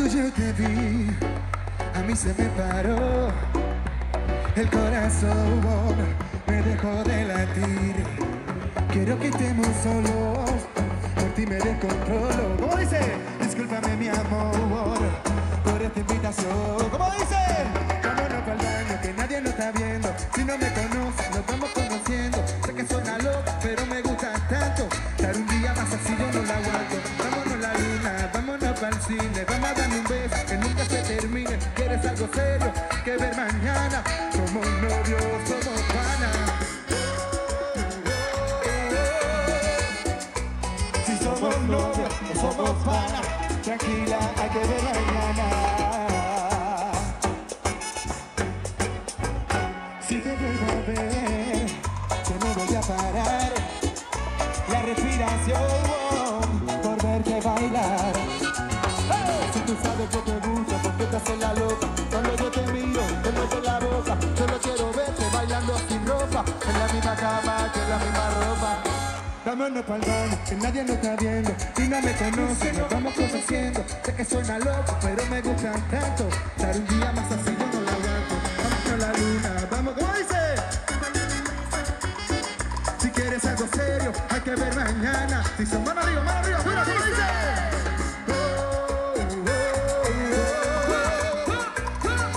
Cuando yo te vi, a mí se me paró el corazón, me dejó de latir. Quiero que estemos solos, por ti me descontrolo. ¿Cómo dice? Discúlpame mi amor por esta invitación. ¿Cómo dice? Vámonos pa'l baño que nadie nos está viendo. Si no me conoces, nos vamos conociendo. Sé que suena loco, pero me gusta tanto. Dar un día más así yo no la aguanto. Vámonos a la luna, vámonos pa'l cine. Vamos a darle un beso que nunca se termine. ¿Quieres algo serio que ver mañana? Somos novios, somos panas. Si somos novios o somos panas, tranquila, hay que ver mañana. Si te vuelvo a ver, que no voy a parar la respiración por verte bailar. Si tú sabes que te gusta, porque te haces la loca. Cuando yo te miro, te muevo la boca. Solo quiero verte bailando sin ropa, en la misma cama, que en la misma ropa. Vámonos pa'l baño, que nadie nos está viendo. Y no me conoce, nos vamos conociendo. Sé que suena loco, pero me gustan tanto. Dar un día más así yo no la aguanto. Vamos a la luna, vamos, ¿cómo dice? Si quieres algo serio, hay que ver mañana. Si son mano arriba, mira, ¿cómo dice?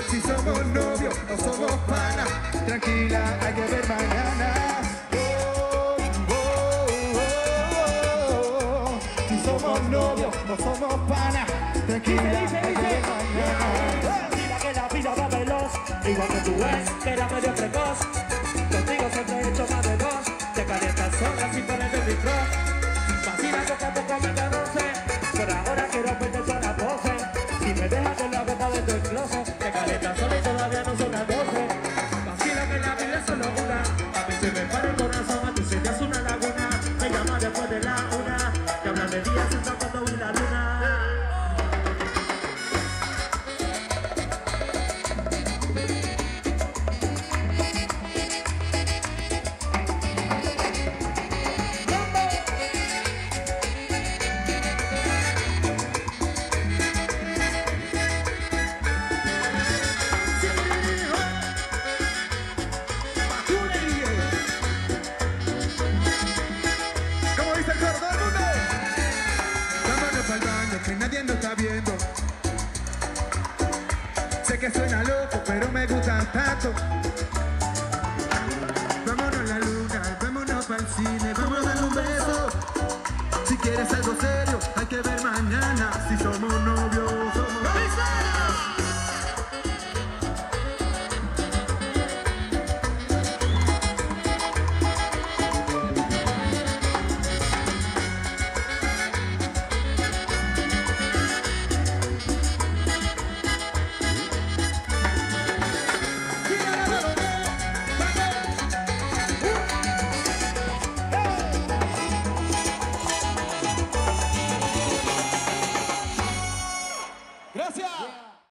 Si somos novios o somos panas, tranquila, hay que ver mañana. Si somos novios o somos panas, tranquila, hay que ver mañana. Mira que la vida va veloz, igual que tú ves, que la medio precoz. Contigo siempre he hecho más de dos. Te calientas sola sin poner el micro. Vacila poco a poco me conoce. Por ahora quiero verte toda la pose. Si me dejas con la boca de tu closet, te calientas sola y todavía no son las 12. Vacila que la vida es solo una. A mí se me para el corazón, a ti se te hace una laguna. Me llama después de la una. Que habla de días está cuando vi la luna. Que nadie nos está viendo. Sé que suena loco, pero me gusta tanto. Vámonos a la luna, vámonos pa'l cine, vamos a darle un beso. Si quieres algo serio, hay que ver mañana. Si somos novios, somos...